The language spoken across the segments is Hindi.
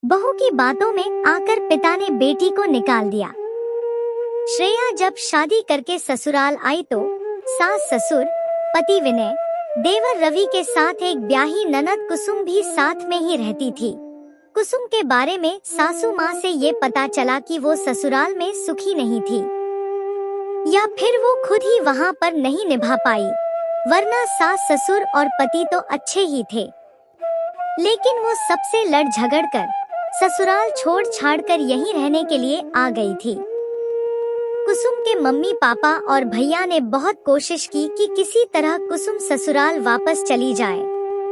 बहू की बातों में आकर पिता ने बेटी को निकाल दिया। श्रेया जब शादी करके ससुराल आई तो सास ससुर, पति विनय, देवर रवि के साथ एक ब्याही ननद कुसुम भी साथ में ही रहती थी। कुसुम के बारे में सासू माँ से ये पता चला कि वो ससुराल में सुखी नहीं थी, या फिर वो खुद ही वहाँ पर नहीं निभा पाई, वरना सास ससुर और पति तो अच्छे ही थे, लेकिन वो सबसे लड़ झगड़ कर ससुराल छोड़ छाड़ कर यहीं रहने के लिए आ गई थी। कुसुम के मम्मी पापा और भैया ने बहुत कोशिश की कि किसी तरह कुसुम ससुराल वापस चली जाए,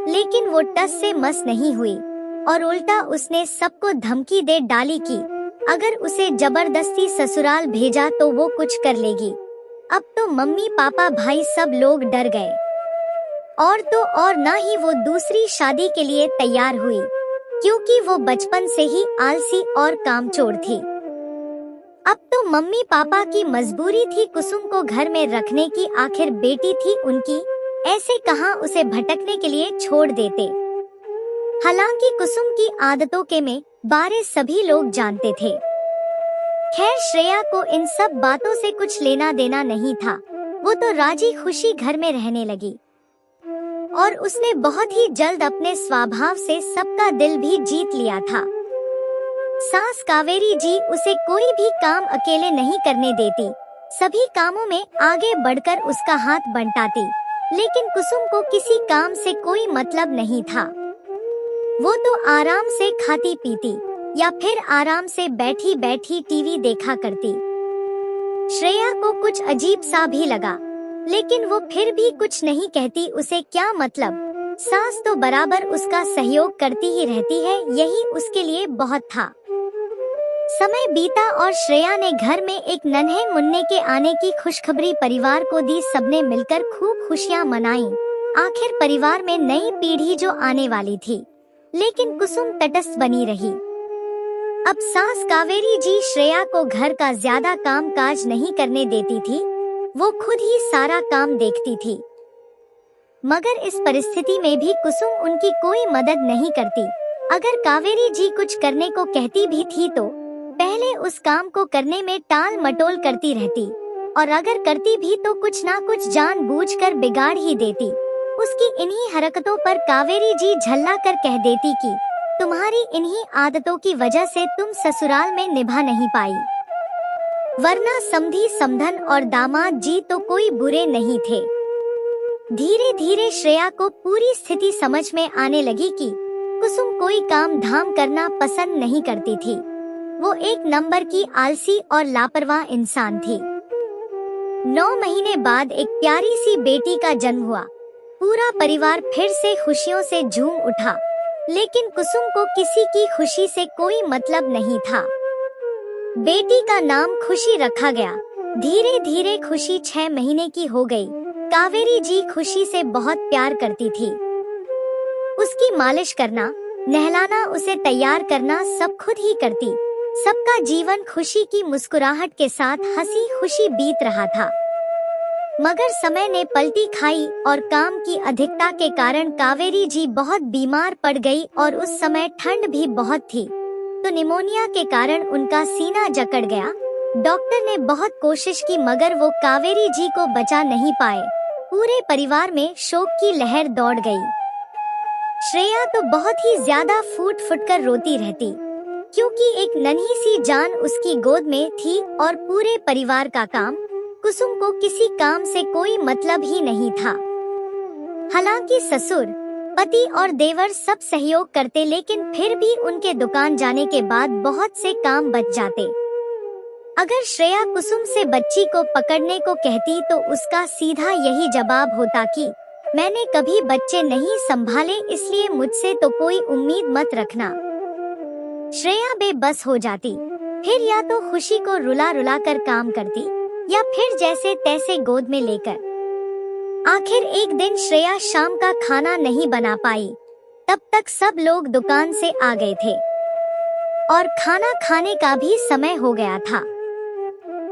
लेकिन वो टस से मस नहीं हुई और उल्टा उसने सबको धमकी दे डाली कि अगर उसे जबरदस्ती ससुराल भेजा तो वो कुछ कर लेगी। अब तो मम्मी पापा भाई सब लोग डर गए, और तो और ना ही वो दूसरी शादी के लिए तैयार हुई, क्योंकि वो बचपन से ही आलसी और कामचोर थी। अब तो मम्मी पापा की मजबूरी थी कुसुम को घर में रखने की, आखिर बेटी थी उनकी, ऐसे कहाँ उसे भटकने के लिए छोड़ देते। हालांकि कुसुम की आदतों के में बारे सभी लोग जानते थे। खैर श्रेया को इन सब बातों से कुछ लेना देना नहीं था, वो तो राजी खुशी घर में रहने लगी और उसने बहुत ही जल्द अपने स्वभाव से सबका दिल भी जीत लिया था। सास कावेरी जी उसे कोई भी काम अकेले नहीं करने देती, सभी कामों में आगे बढ़कर उसका हाथ बंटाती, लेकिन कुसुम को किसी काम से कोई मतलब नहीं था। वो तो आराम से खाती पीती या फिर आराम से बैठी बैठी टीवी देखा करती। श्रेया को कुछ अजीब सा भी लगा, लेकिन वो फिर भी कुछ नहीं कहती, उसे क्या मतलब, सास तो बराबर उसका सहयोग करती ही रहती है, यही उसके लिए बहुत था। समय बीता और श्रेया ने घर में एक नन्हे मुन्ने के आने की खुशखबरी परिवार को दी। सबने मिलकर खूब खुशियां मनाई। आखिर परिवार में नई पीढ़ी जो आने वाली थी, लेकिन कुसुम तटस्थ बनी रही। अब सास कावेरी जी श्रेया को घर का ज्यादा काम काज नहीं करने देती थी, वो खुद ही सारा काम देखती थी। मगर इस परिस्थिति में भी कुसुम उनकी कोई मदद नहीं करती। अगर कावेरी जी कुछ करने को कहती भी थी तो पहले उस काम को करने में टाल मटोल करती रहती, और अगर करती भी तो कुछ ना कुछ जानबूझकर बिगाड़ ही देती। उसकी इन्हीं हरकतों पर कावेरी जी झल्ला कर कह देती कि तुम्हारी इन्हीं आदतों की वजह से तुम ससुराल में निभा नहीं पाई, वरना समधी समधन और दामाद जी तो कोई बुरे नहीं थे। धीरे धीरे श्रेया को पूरी स्थिति समझ में आने लगी कि कुसुम कोई काम धाम करना पसंद नहीं करती थी, वो एक नंबर की आलसी और लापरवाह इंसान थी। 9 महीने बाद एक प्यारी सी बेटी का जन्म हुआ। पूरा परिवार फिर से खुशियों से झूम उठा, लेकिन कुसुम को किसी की खुशी से कोई मतलब नहीं था। बेटी का नाम खुशी रखा गया। धीरे धीरे खुशी 6 महीने की हो गई। कावेरी जी खुशी से बहुत प्यार करती थी। उसकी मालिश करना, नहलाना, उसे तैयार करना सब खुद ही करती। सबका जीवन खुशी की मुस्कुराहट के साथ हंसी खुशी बीत रहा था। मगर समय ने पलटी खाई और काम की अधिकता के कारण कावेरी जी बहुत बीमार पड़ गई, और उस समय ठंड भी बहुत थी, तो निमोनिया के कारण उनका सीना जकड़ गया। डॉक्टर ने बहुत कोशिश की, मगर वो कावेरी जी को बचा नहीं पाए। पूरे परिवार में शोक की लहर दौड़ गई। श्रेया तो बहुत ही ज्यादा फूट फुट कर रोती रहती, क्योंकि एक नन्ही सी जान उसकी गोद में थी और पूरे परिवार का काम, कुसुम को किसी काम से कोई मतलब ही नहीं था। हालांकि ससुर, पति और देवर सब सहयोग करते, लेकिन फिर भी उनके दुकान जाने के बाद बहुत से काम बच जाते। अगर श्रेया कुसुम से बच्ची को पकड़ने को कहती तो उसका सीधा यही जवाब होता कि मैंने कभी बच्चे नहीं संभाले, इसलिए मुझसे तो कोई उम्मीद मत रखना। श्रेया बेबस हो जाती, फिर या तो खुशी को रुला रुला कर काम करती, या फिर जैसे तैसे गोद में लेकर। आखिर एक दिन श्रेया शाम का खाना नहीं बना पाई। तब तक सब लोग दुकान से आ गए थे और खाना खाने का भी समय हो गया था।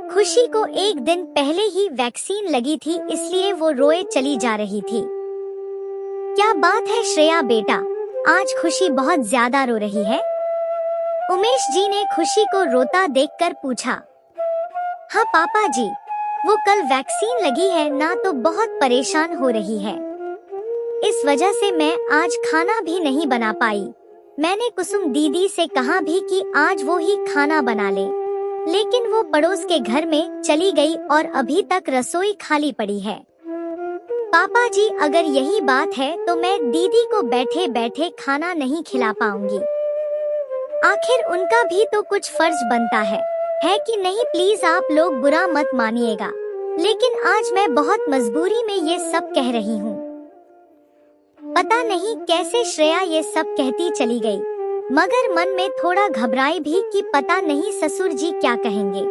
खुशी को एक दिन पहले ही वैक्सीन लगी थी, इसलिए वो रोए चली जा रही थी। क्या बात है श्रेया बेटा, आज खुशी बहुत ज्यादा रो रही है? उमेश जी ने खुशी को रोता देखकर पूछा। हाँ पापा जी, वो कल वैक्सीन लगी है ना, तो बहुत परेशान हो रही है। इस वजह से मैं आज खाना भी नहीं बना पाई। मैंने कुसुम दीदी से कहा भी कि आज वो ही खाना बना ले, लेकिन वो पड़ोस के घर में चली गई और अभी तक रसोई खाली पड़ी है। पापा जी, अगर यही बात है तो मैं दीदी को बैठे बैठे खाना नहीं खिला पाऊंगी। आखिर उनका भी तो कुछ फर्ज बनता है कि नहीं? प्लीज आप लोग बुरा मत मानिएगा, लेकिन आज मैं बहुत मजबूरी में ये सब कह रही हूँ। पता नहीं कैसे श्रेया ये सब कहती चली गई, मगर मन में थोड़ा घबराई भी कि पता नहीं ससुर जी क्या कहेंगे।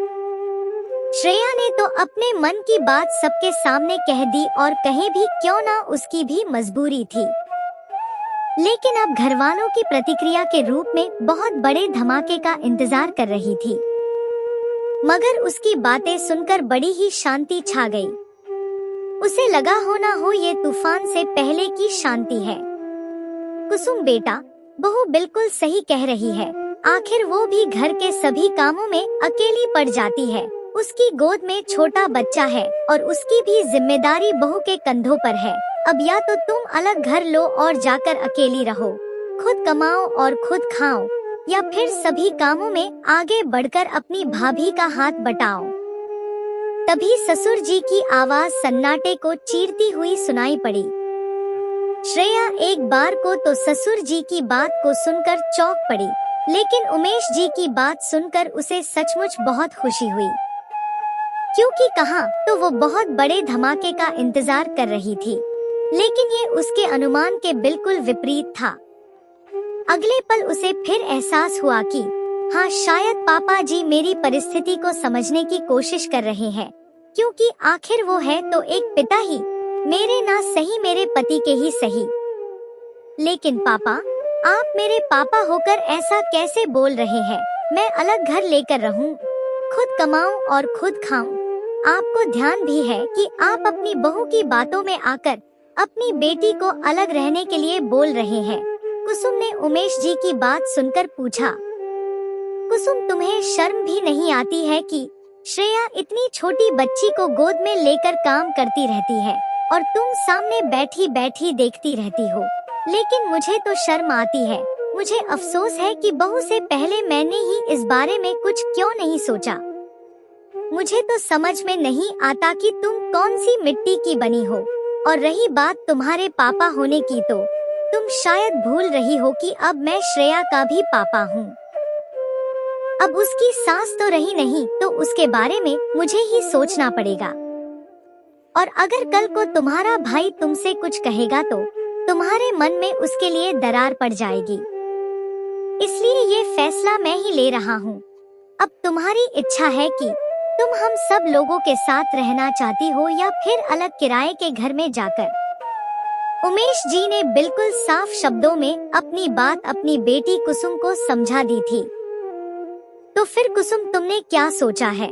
श्रेया ने तो अपने मन की बात सबके सामने कह दी, और कहे भी क्यों ना, उसकी भी मजबूरी थी। लेकिन अब घरवालों की प्रतिक्रिया के रूप में बहुत बड़े धमाके का इंतजार कर रही थी। मगर उसकी बातें सुनकर बड़ी ही शांति छा गई। उसे लगा हो ना हो ये तूफान से पहले की शांति है। कुसुम बेटा, बहू बिल्कुल सही कह रही है। आखिर वो भी घर के सभी कामों में अकेली पड़ जाती है। उसकी गोद में छोटा बच्चा है और उसकी भी जिम्मेदारी बहू के कंधों पर है। अब या तो तुम अलग घर लो और जाकर अकेली रहो, खुद कमाओ और खुद खाओ, या फिर सभी कामों में आगे बढ़कर अपनी भाभी का हाथ बटाओ। तभी ससुर जी की आवाज सन्नाटे को चीरती हुई सुनाई पड़ी। श्रेया एक बार को तो ससुर जी की बात को सुनकर चौंक पड़ी, लेकिन उमेश जी की बात सुनकर उसे सचमुच बहुत खुशी हुई, क्योंकि कहाँ तो वो बहुत बड़े धमाके का इंतजार कर रही थी। लेकिन ये उसके अनुमान के बिल्कुल विपरीत था। अगले पल उसे फिर एहसास हुआ कि हाँ, शायद पापा जी मेरी परिस्थिति को समझने की कोशिश कर रहे हैं, क्योंकि आखिर वो है तो एक पिता ही, मेरे ना सही मेरे पति के ही सही। लेकिन पापा, आप मेरे पापा होकर ऐसा कैसे बोल रहे हैं? मैं अलग घर लेकर रहूं, खुद कमाऊं और खुद खाऊं। आपको ध्यान भी है कि आप अपनी बहू की बातों में आकर अपनी बेटी को अलग रहने के लिए बोल रहे हैं। कुसुम ने उमेश जी की बात सुनकर पूछा। कुसुम, तुम्हें शर्म भी नहीं आती है कि श्रेया इतनी छोटी बच्ची को गोद में लेकर काम करती रहती है और तुम सामने बैठी बैठी देखती रहती हो? लेकिन मुझे तो शर्म आती है। मुझे अफसोस है कि बहू से पहले मैंने ही इस बारे में कुछ क्यों नहीं सोचा। मुझे तो समझ में नहीं आता कि तुम कौन सी मिट्टी की बनी हो। और रही बात तुम्हारे पापा होने की, तो तुम शायद भूल रही हो कि अब मैं श्रेया का भी पापा हूँ। अब उसकी सास तो रही नहीं, तो उसके बारे में मुझे ही सोचना पड़ेगा। और अगर कल को तुम्हारा भाई तुमसे कुछ कहेगा तो तुम्हारे मन में उसके लिए दरार पड़ जाएगी। इसलिए ये फैसला मैं ही ले रहा हूँ। अब तुम्हारी इच्छा है कि तुम हम सब लोगों के साथ रहना चाहती हो या फिर अलग किराए के घर में जाकर। उमेश जी ने बिल्कुल साफ शब्दों में अपनी बात अपनी बेटी कुसुम को समझा दी थी। तो फिर कुसुम, तुमने क्या सोचा है?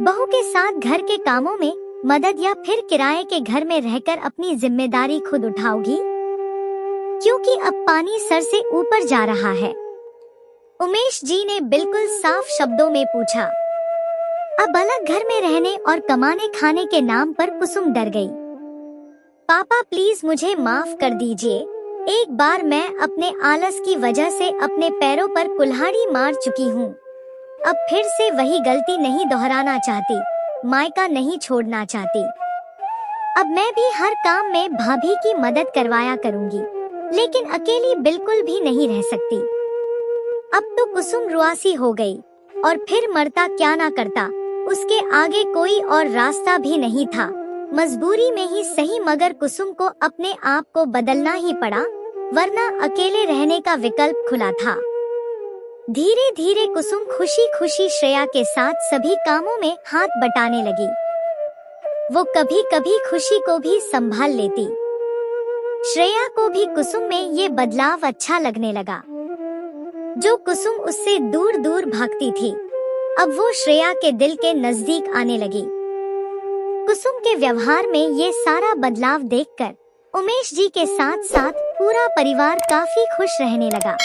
बहू के साथ घर के कामों में मदद या फिर किराए के घर में रहकर अपनी जिम्मेदारी खुद उठाओगी? क्योंकि अब पानी सर से ऊपर जा रहा है। उमेश जी ने बिल्कुल साफ शब्दों में पूछा। अब अलग घर में रहने और कमाने खाने के नाम पर कुसुम डर गई। पापा प्लीज मुझे माफ कर दीजिए। एक बार मैं अपने आलस की वजह से अपने पैरों पर कुल्हाड़ी मार चुकी हूँ। अब फिर से वही गलती नहीं दोहराना चाहती, मायका नहीं छोड़ना चाहती। अब मैं भी हर काम में भाभी की मदद करवाया करूँगी, लेकिन अकेली बिल्कुल भी नहीं रह सकती। अब तो कुसुम रुआसी हो गई, और फिर मरता क्या ना करता, उसके आगे कोई और रास्ता भी नहीं था। मजबूरी में ही सही, मगर कुसुम को अपने आप को बदलना ही पड़ा, वरना अकेले रहने का विकल्प खुला था। धीरे धीरे कुसुम खुशी खुशी श्रेया के साथ सभी कामों में हाथ बटाने लगी। वो कभी कभी खुशी को भी संभाल लेती। श्रेया को भी कुसुम में ये बदलाव अच्छा लगने लगा। जो कुसुम उससे दूर दूर भागती थी, अब वो श्रेया के दिल के नजदीक आने लगी। कुसुम के व्यवहार में ये सारा बदलाव देखकर उमेश जी के साथ साथ पूरा परिवार काफी खुश रहने लगा।